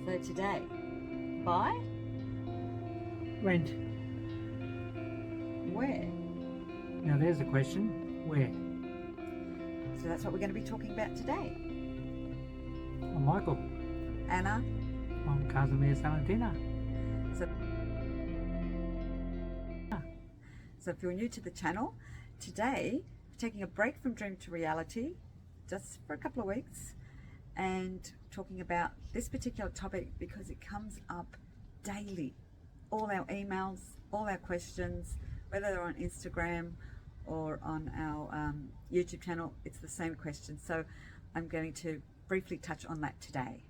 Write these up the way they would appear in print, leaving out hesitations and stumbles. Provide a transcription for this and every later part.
So today, buy, Rent. where? Now there's a question. Where? So that's what we're going to be talking about today. I'm Michael. Anna, I'm Casimir Salentina. so if you're new to the channel, today we're taking a break from dream to reality just for a couple of weeks and talking about this particular topic because it comes up daily. All our emails, all our questions, whether they're on Instagram or on our YouTube channel, it's the same question. So I'm going to briefly touch on that today.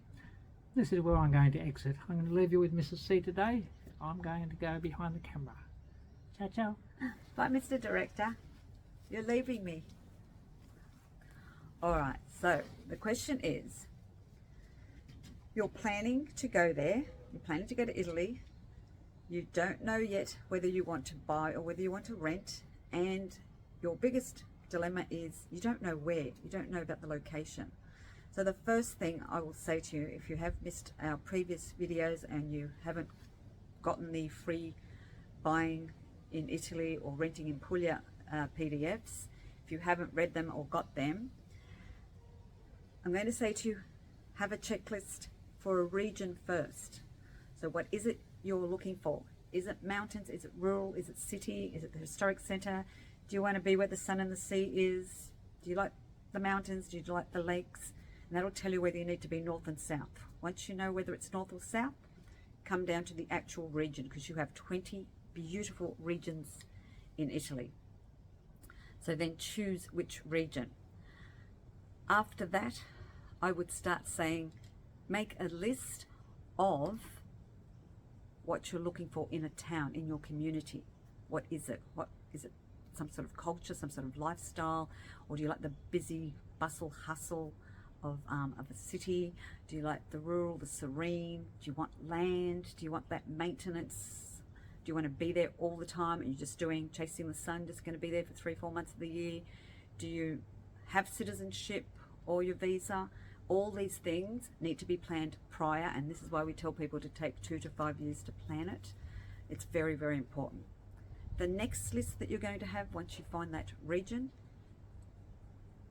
This is where I'm going to exit. I'm going to leave you with Mrs. C today. I'm going to go behind the camera. Ciao, ciao. Bye, Mr. Director. You're leaving me. All right, so the question is, you're planning to go there, you're planning to go to Italy, you don't know yet whether you want to buy or whether you want to rent, and your biggest dilemma is you don't know where, you don't know about the location. So the first thing I will say to you, if you have missed our previous videos and you haven't gotten the free buying in Italy or renting in Puglia PDFs, if you haven't read them or got them, I'm going to say to you, have a checklist for a region first. So what is it you're looking for? Is it mountains? Is it rural? Is it city? Is it the historic center? Do you want to be where the sun and the sea is? Do you like the mountains? Do you like the lakes? And that'll tell you whether you need to be north and south. Once you know whether it's north or south, come down to the actual region, because you have 20 beautiful regions in Italy. So then choose which region. After that, I would start saying, make a list of what you're looking for in a town, in your community. What is it? What is it? Some sort of culture, some sort of lifestyle? Or do you like the busy bustle, hustle of a city? Do you like the rural, the serene? Do you want land? Do you want that maintenance? Do you want to be there all the time? Are you just chasing the sun, just going to be there for 3-4 months of the year? Do you have citizenship or your visa? All these things need to be planned prior, and this is why we tell people to take 2 to 5 years to plan it. It's very, very important. The next list that you're going to have, once you find that region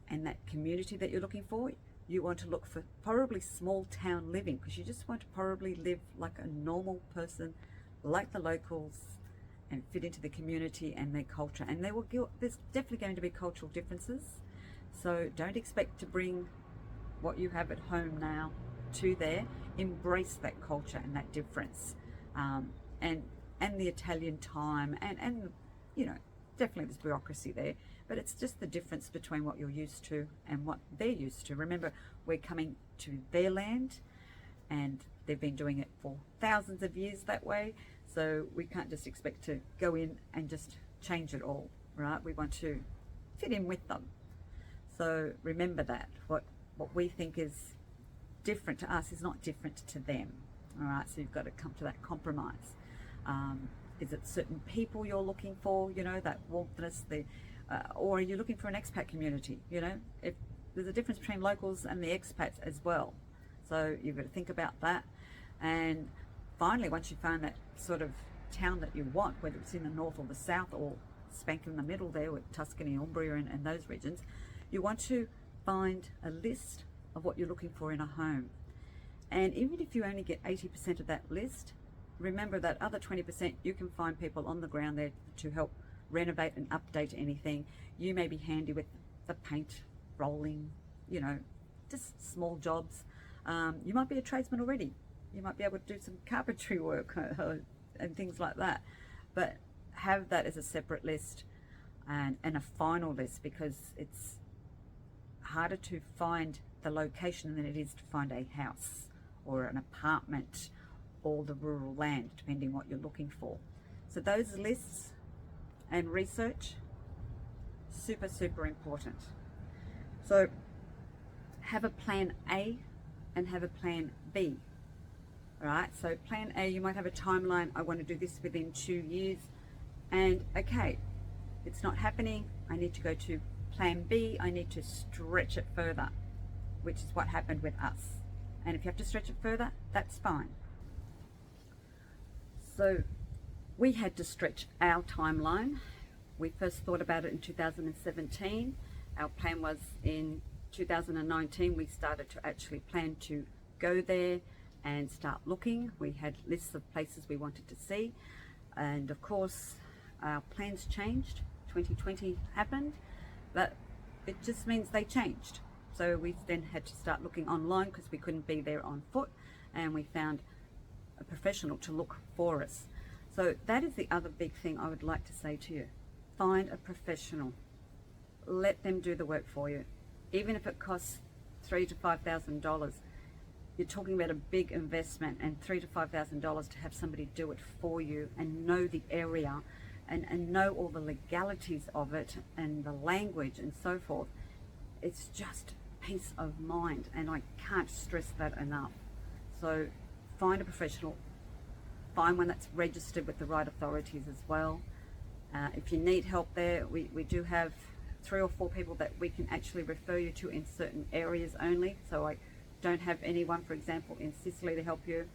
and that community that you're looking for, you want to look for probably small town living, because you just want to probably live like a normal person, like the locals, and fit into the community and their culture. And there's definitely going to be cultural differences. So don't expect to bring what you have at home now to there. Embrace that culture and that difference, and the Italian time, and you know, definitely there's bureaucracy there, but it's just the difference between what you're used to and what they're used to. Remember, we're coming to their land and they've been doing it for thousands of years that way, so we can't just expect to go in and just change it all, right? We want to fit in with them. So remember that what we think is different to us is not different to them. All right, so you've got to come to that compromise. Is it certain people you're looking for, you know, that warmthness, or are you looking for an expat community? You know, if there's a difference between locals and the expats as well, so you've got to think about that. And finally, once you find that sort of town that you want, whether it's in the north or the south or spank in the middle there with Tuscany, Umbria and those regions, you want to find a list of what you're looking for in a home. And even if you only get 80% of that list, remember that other 20% you can find people on the ground there to help renovate and update anything. You may be handy with the paint, rolling, you know, just small jobs. You might be a tradesman already. You might be able to do some carpentry work and things like that. But have that as a separate list and a final list, because it's harder to find the location than it is to find a house or an apartment or the rural land, depending what you're looking for. So those lists and research, super, super important. So have a plan A and have a plan B. All right, so plan A, you might have a timeline. I want to do this within 2 years, and okay, it's not happening. I need to go to plan B. I need to stretch it further, which is what happened with us. And if you have to stretch it further, that's fine. So we had to stretch our timeline. We first thought about it in 2017. Our plan was in 2019 we started to actually plan to go there and start looking. We had lists of places we wanted to see, and of course our plans changed. 2020 happened, but it just means they changed. So we then had to start looking online because we couldn't be there on foot, and we found a professional to look for us. So that is the other big thing I would like to say to you. Find a professional. Let them do the work for you. Even if it costs $3,000 to $5,000, you're talking about a big investment, and $3,000 to $5,000 to have somebody do it for you and know the area and know all the legalities of it and the language and so forth. It's just peace of mind, and I can't stress that enough. So find a professional, find one that's registered with the right authorities as well. If you need help there, we do have 3 or 4 people that we can actually refer you to in certain areas only. So I don't have anyone, for example, in Sicily to help you.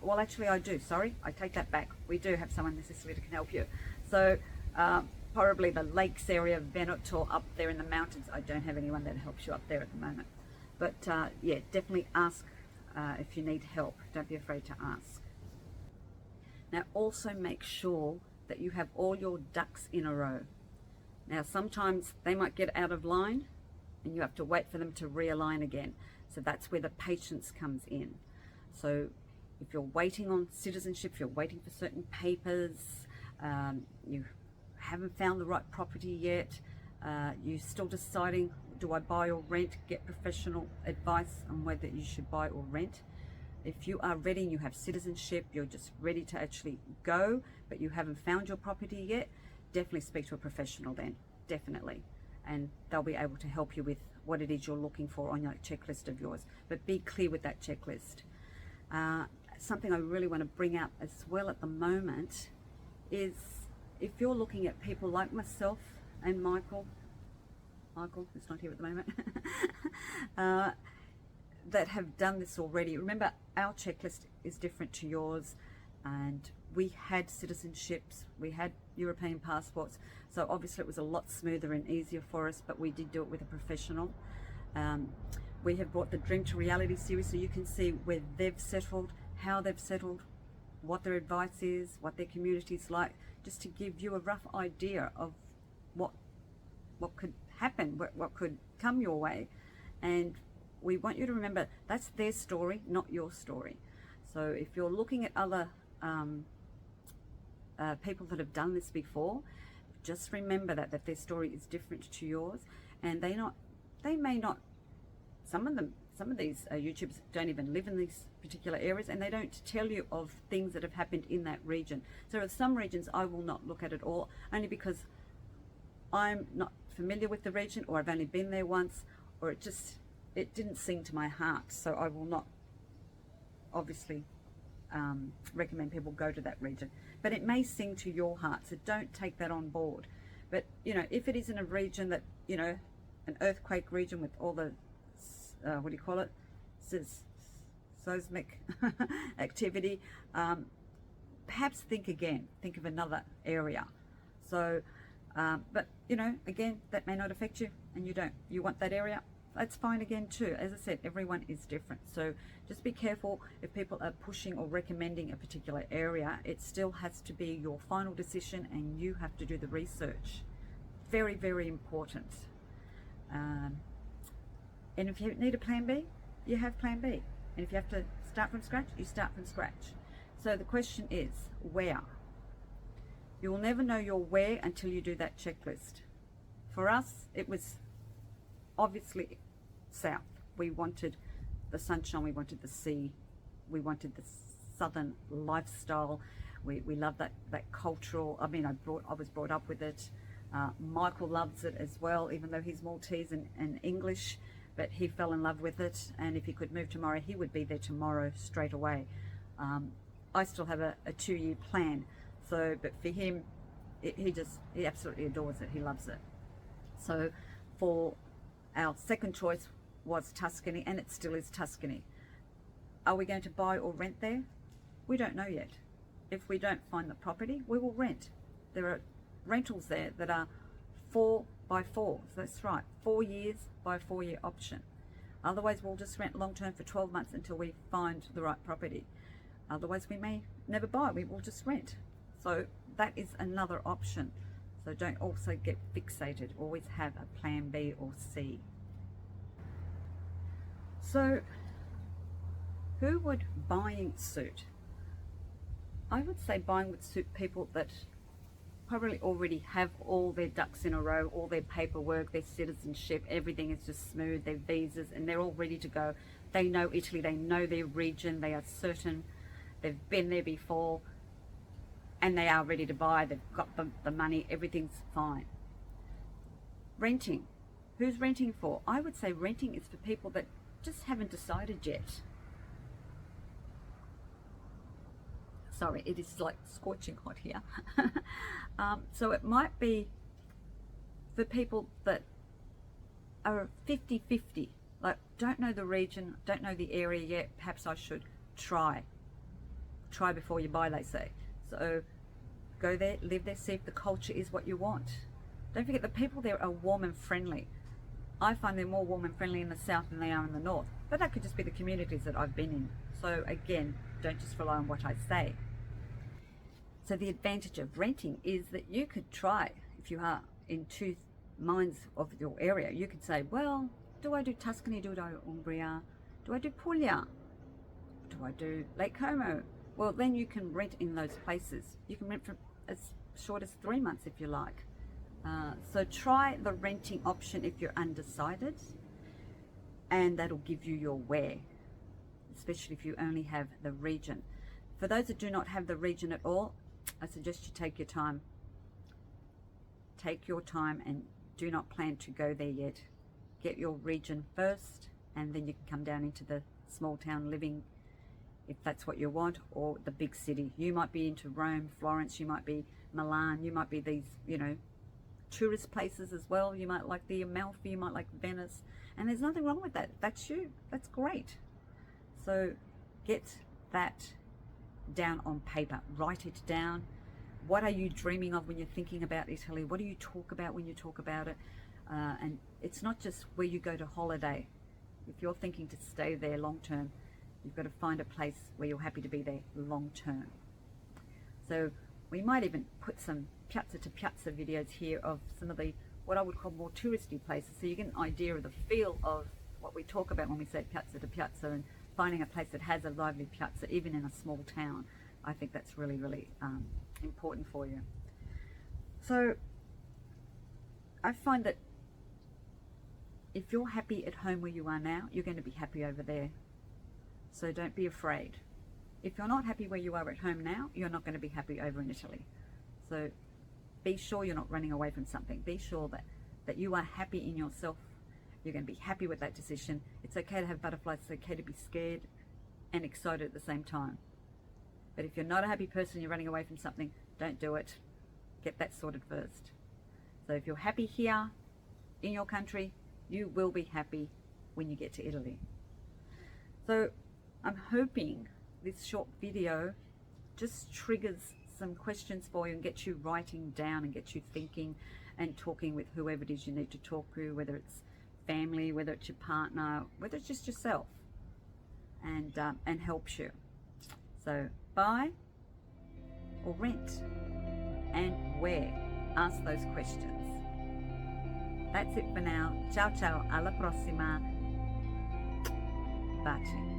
Well, actually I do, sorry, I take that back. We do have someone in Sicily that can help you. So probably the lakes area, Veneto, up there in the mountains, I don't have anyone that helps you up there at the moment. But yeah, definitely ask if you need help. Don't be afraid to ask. Now also make sure that you have all your ducks in a row. Now sometimes they might get out of line and you have to wait for them to realign again. So that's where the patience comes in. So if you're waiting on citizenship, if you're waiting for certain papers, you haven't found the right property yet, you're still deciding, do I buy or rent? Get professional advice on whether you should buy or rent. If you are ready and you have citizenship, you're just ready to actually go, but you haven't found your property yet, definitely speak to a professional then, definitely. And they'll be able to help you with what it is you're looking for on your checklist of yours. But be clear with that checklist. Something I really want to bring up as well at the moment is if you're looking at people like myself and Michael, who's not here at the moment, that have done this already. Remember, our checklist is different to yours, and we had citizenships, we had European passports, so obviously it was a lot smoother and easier for us, but we did do it with a professional. We have brought the Dream to Reality series, so you can see where they've settled, how they've settled, what their advice is, what their community's like, just to give you a rough idea of what could happen, what could come your way. And we want you to remember that's their story, not your story. So if you're looking at other people that have done this before, just remember that their story is different to yours, and they may not. Some of these YouTubers don't even live in these particular areas, and they don't tell you of things that have happened in that region. So there are some regions I will not look at all, only because I'm not familiar with the region, or I've only been there once, or it didn't sing to my heart. So I will not obviously recommend people go to that region, but it may sing to your heart, so don't take that on board. But you know, if it is in a region that, you know, an earthquake region with all the what do you call it, seismic activity, perhaps think of another area. So but you know, again, that may not affect you, and you want that area, that's fine again too. As I said, everyone is different, so just be careful if people are pushing or recommending a particular area. It still has to be your final decision, and you have to do the research. Very, very important. And if you need a plan B, you have plan B. And if you have to start from scratch, you start from scratch. So the question is, where? You will never know your where until you do that checklist. For us, it was obviously south. We wanted the sunshine, we wanted the sea, we wanted the southern lifestyle. We love that cultural, I mean, I was brought up with it. Michael loves it as well, even though he's Maltese and English, but he fell in love with it, and if he could move tomorrow, he would be there tomorrow straight away. I still have a 2-year plan, so, but for him, he absolutely adores it, he loves it. So for our second choice, was Tuscany and it still is Tuscany. Are we going to buy or rent there? We don't know yet. If we don't find the property, we will rent. There are rentals there that are 4 by 4. So that's right, 4 years by 4 year option. Otherwise, we'll just rent long term for 12 months until we find the right property. Otherwise, we may never buy, we will just rent. So that is another option. So don't also get fixated. Always have a plan B or C. So who would buying suit? I would say buying would suit people that probably already have all their ducks in a row, all their paperwork, their citizenship, everything is just smooth, their visas, and they're all ready to go. They know Italy, they know their region, they are certain, they've been there before, and they are ready to buy, they've got the money, everything's fine. Renting. Who's renting for? I would say renting is for people that just haven't decided yet. Sorry, it is like scorching hot here. So it might be for people that are 50-50, like don't know the region, don't know the area yet, perhaps I should try before you buy, they say. So go there, live there, see if the culture is what you want. Don't forget the people there are warm and friendly. I find they're more warm and friendly in the south than they are in the north, but that could just be the communities that I've been in. So again, don't just rely on what I say. So the advantage of renting is that you could try, if you are in two minds of your area, you could say, well, do I do Tuscany, do I do Umbria, do I do Puglia, do I do Lake Como? Well, then you can rent in those places. You can rent for as short as 3 months if you like. So try the renting option if you're undecided, and that'll give you your where, especially if you only have the region. For those that do not have the region at all, I suggest you take your time. Take your time and do not plan to go there yet. Get your region first, and then you can come down into the small town living if that's what you want, or the big city. You might be into Rome, Florence, you might be Milan, you might be these, you know, tourist places as well. You might like the Amalfi, you might like Venice, and there's nothing wrong with that. That's you, that's great. So get that down on paper, write it down. What are you dreaming of when you're thinking about Italy? What do you talk about when you talk about it? And it's not just where you go to holiday. If you're thinking to stay there long term, you've got to find a place where you're happy to be there long term. So we might even put some piazza to piazza videos here of some of the, what I would call more touristy places, so you get an idea of the feel of what we talk about when we say piazza to piazza, and finding a place that has a lively piazza, even in a small town. I think that's really, really important for you. So I find that if you're happy at home where you are now, you're going to be happy over there. So don't be afraid. If you're not happy where you are at home now, you're not going to be happy over in Italy. So be sure you're not running away from something. Be sure that you are happy in yourself. You're going to be happy with that decision. It's okay to have butterflies. It's okay to be scared and excited at the same time. But if you're not a happy person, you're running away from something, don't do it. Get that sorted first. So if you're happy here in your country, you will be happy when you get to Italy. So I'm hoping this short video just triggers some questions for you and gets you writing down and gets you thinking and talking with whoever it is you need to talk to, whether it's family, whether it's your partner, whether it's just yourself, and helps you. So buy or rent, and where? Ask those questions. That's it for now. Ciao ciao, alla prossima. Baci.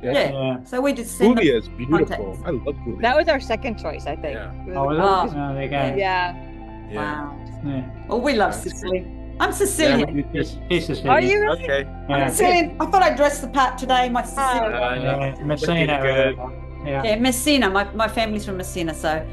Yeah. So we just send Puglia is beautiful. contacts. I love Puglia. That was our second choice, I think. Yeah. Oh, Oh, there you go. Yeah. Wow. Yeah. Oh, we love Sicily. I'm Sicilian. This is Are you really? Okay. Yeah. Sicilian. I thought I dressed the part today. My Sicilian. Messina. Good. Yeah. Yeah, Messina. My family's from Messina, so